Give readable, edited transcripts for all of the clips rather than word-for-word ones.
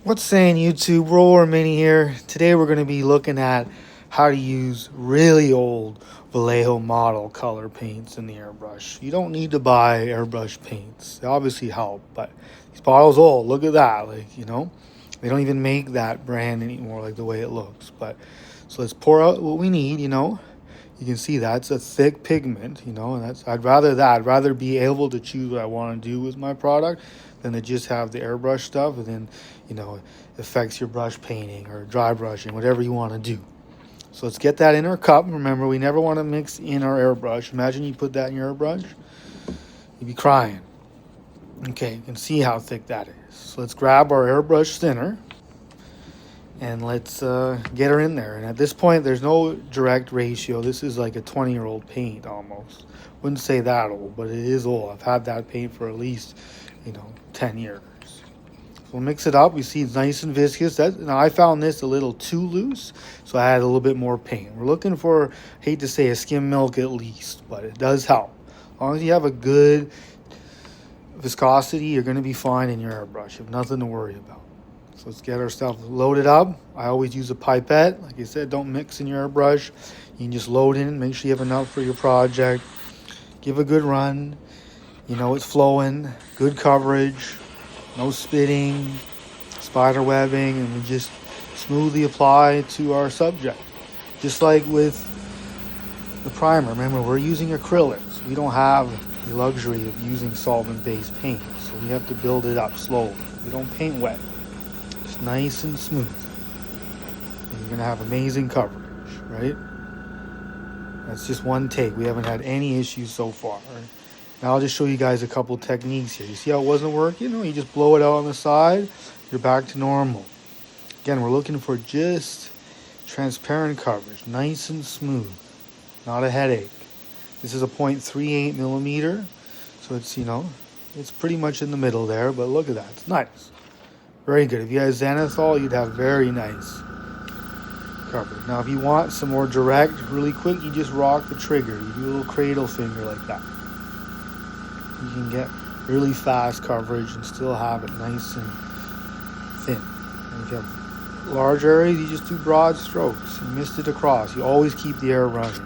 What's saying, YouTube? Roller Mini here. Today we're going to be looking at how to use really old Vallejo Model color paints in the airbrush. You don't need to buy airbrush paints. They obviously help, but these bottles old. Look at that. They don't even make that brand anymore, like the way it looks. But so let's pour out what we need. You can see that's a thick pigment. And I'd rather be able to choose what I want to do with my product than to just have the airbrush stuff, and then it affects your brush painting or dry brushing, whatever you want to do. So let's get that in our cup. Remember, we never want to mix in our airbrush. Imagine you put that in your airbrush, you'd be crying. Okay, you can see how thick that is. So let's grab our airbrush thinner and let's get her in there. And at this point, there's no direct ratio. This is like a 20-year-old paint almost. Wouldn't say that old, but it is old. I've had that paint for at least 10 years. So we'll mix it up. We see it's nice and viscous. Now I found this a little too loose, so I add a little bit more paint. We're looking for, hate to say, a skim milk at least, but it does help. As long as you have a good viscosity, you're going to be fine in your airbrush. You have nothing to worry about. So let's get ourselves loaded up. I always use a pipette. Like I said, don't mix in your airbrush. You can just load in, make sure you have enough for your project. Give a good run. It's flowing, good coverage, no spitting, spider webbing, and we just smoothly apply to our subject. Just like with the primer. Remember, we're using acrylics. We don't have the luxury of using solvent-based paint, so we have to build it up slowly. We don't paint wet. It's nice and smooth. And you're going to have amazing coverage, right? That's just one take. We haven't had any issues so far. Now I'll just show you guys a couple techniques here. You see how it wasn't working? You just blow it out on the side, you're back to normal. Again, we're looking for just transparent coverage, nice and smooth, not a headache. This is a 0.38 millimeter, so it's pretty much in the middle there, but look at that, it's nice. Very good. If you had xanthol, you'd have very nice coverage. Now if you want some more direct, really quick, you just rock the trigger. You do a little cradle finger like that. You can get really fast coverage and still have it nice and thin. And if you have large areas, you just do broad strokes. You mist it across. You always keep the air running.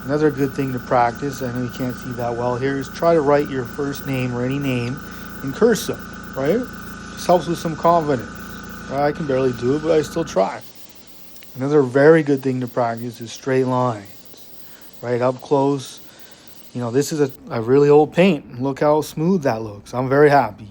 Another good thing to practice, I know you can't see that well here, is try to write your first name or any name in cursive, right? Just helps with some confidence. I can barely do it, but I still try. Another very good thing to practice is straight lines, right? Up close. This is a really old paint. Look how smooth that looks. I'm very happy.